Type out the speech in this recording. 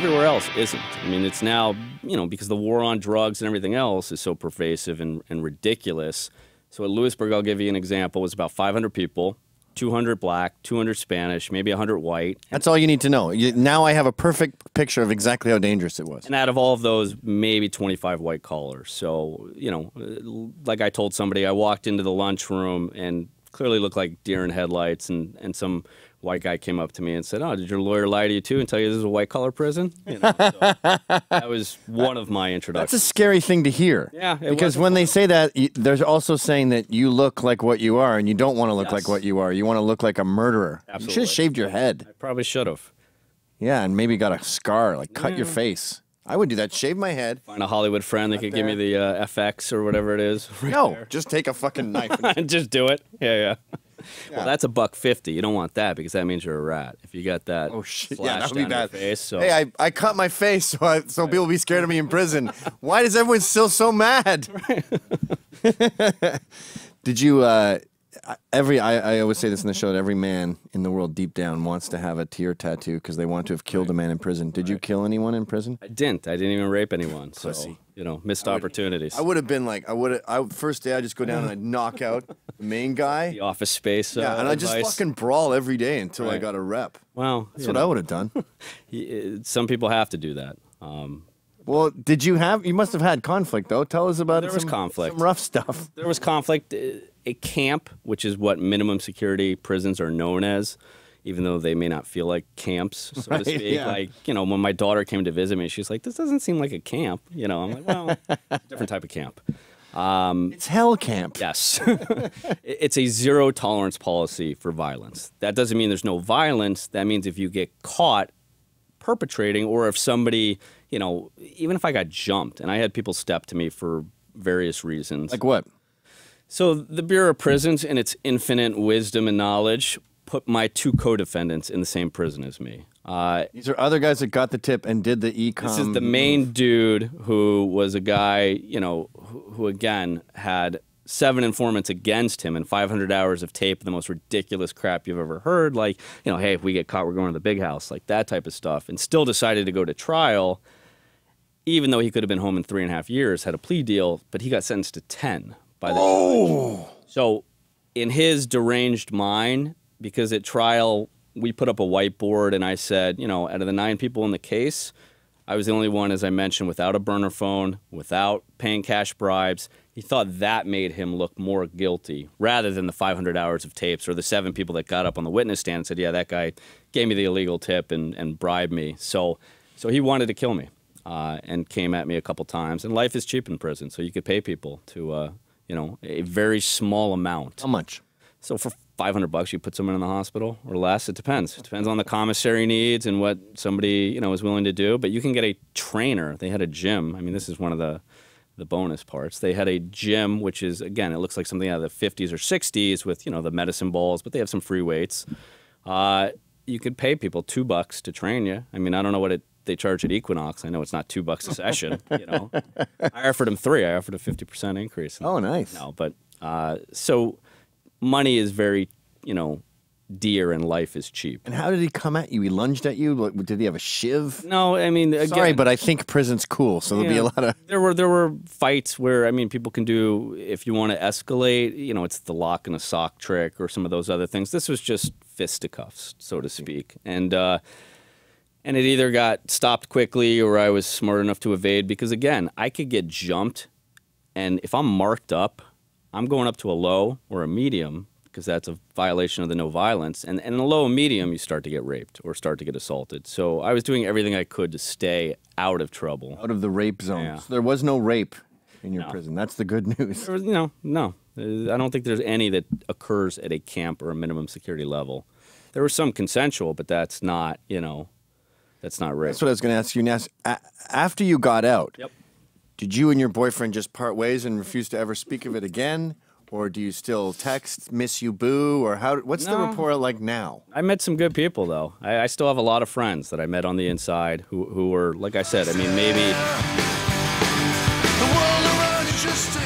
everywhere else isn't. I mean, it's now, because the war on drugs and everything else is so pervasive and ridiculous. So at Lewisburg, I'll give you an example, it was about 500 people, 200 black, 200 Spanish, maybe 100 white. That's all you need to know. Now I have a perfect picture of exactly how dangerous it was. And out of all of those, maybe 25 white collars. So, like I told somebody, I walked into the lunchroom and clearly looked like deer in headlights, and some white guy came up to me and said, "Oh, did your lawyer lie to you too and tell you this is a white-collar prison?" So that was one of my introductions. That's a scary thing to hear. Yeah, because when they say that, they're also saying that you look like what you are, and you don't want to look like what you are. You want to look like a murderer. Absolutely. You should have shaved your head. I probably should have. Yeah, and maybe got a scar, like cut your face. I would do that. Shave my head. Find a Hollywood friend that could give me the FX or whatever it is. Just take a fucking knife and just do it. Yeah. Well, that's $150. You don't want that because that means you're a rat. If you got that, that would be bad. Face, so. Hey, I cut my face so people will be scared of me in prison. Why does everyone still so mad? Did you? I always say this in the show that every man in the world deep down wants to have a tear tattoo because they want to have killed a man in prison. Did you kill anyone in prison? I didn't. I didn't even rape anyone. Pussy. So, missed opportunities. I would have been like, first day I'd just go down and I'd knock out the main guy. The Office Space and I'd just fucking brawl every day until I got a rep. Well, that's what I would have done. Some people have to do that. Well, you must have had conflict, though. Tell us about There was conflict. Some rough stuff. There was conflict. A camp, which is what minimum security prisons are known as, even though they may not feel like camps, so to speak. Yeah. Like, when my daughter came to visit me, she's like, "This doesn't seem like a camp." I'm like, well, different type of camp. It's hell camp. Yes. It's a zero tolerance policy for violence. That doesn't mean there's no violence. That means if you get caught perpetrating, or if somebody, even if I got jumped, and I had people step to me for various reasons. Like what? So the Bureau of Prisons, in its infinite wisdom and knowledge, put my 2 co-defendants in the same prison as me. These are other guys that got the tip and did the e-com. This is the main dude who was a guy, who again had 7 informants against him and 500 hours of tape, the most ridiculous crap you've ever heard. Like, hey, if we get caught, we're going to the big house, like that type of stuff. And still decided to go to trial, even though he could have been home in 3.5 years, had a plea deal, but he got sentenced to 10 by the judge. So in his deranged mind, because at trial, we put up a whiteboard and I said, out of the 9 people in the case, I was the only one, as I mentioned, without a burner phone, without paying cash bribes. He thought that made him look more guilty rather than the 500 hours of tapes or the 7 people that got up on the witness stand and said, yeah, that guy gave me the illegal tip and bribed me. So he wanted to kill me and came at me a couple times. And life is cheap in prison, so you could pay people to, a very small amount. How much? So for $500, you put someone in the hospital or less. It depends. It depends on the commissary needs and what somebody is willing to do. But you can get a trainer. They had a gym. I mean, this is one of the bonus parts. They had a gym, which is, again, it looks like something out of the 50s or 60s with the medicine balls, but they have some free weights. You could pay people $2 to train you. I mean, I don't know what they charge at Equinox. I know it's not $2 a session. I offered them 3. I offered a 50% increase. Oh, nice. No, but so money is very, dear and life is cheap. And how did he come at you? He lunged at you? Did he have a shiv? No, I mean, again, sorry, but I think prison's cool, so there'll be a lot of... There were fights where, people can do, if you want to escalate, it's the lock and a sock trick or some of those other things. This was just fisticuffs, so to speak. And it either got stopped quickly or I was smart enough to evade because, again, I could get jumped, and if I'm marked up, I'm going up to a low or a medium because that's a violation of the no violence. And in a low and medium, you start to get raped or start to get assaulted. So I was doing everything I could to stay out of trouble. Out of the rape zone. Yeah. So there was no rape in your prison. That's the good news. There was, no. I don't think there's any that occurs at a camp or a minimum security level. There was some consensual, but that's not, that's not rape. That's what I was going to ask you, Nas. After you got out, did you and your boyfriend just part ways and refuse to ever speak of it again? Or do you still text, miss you, boo? Or what's the rapport like now? I met some good people, though. I still have a lot of friends that I met on the inside who were, like I said, maybe... The world around is just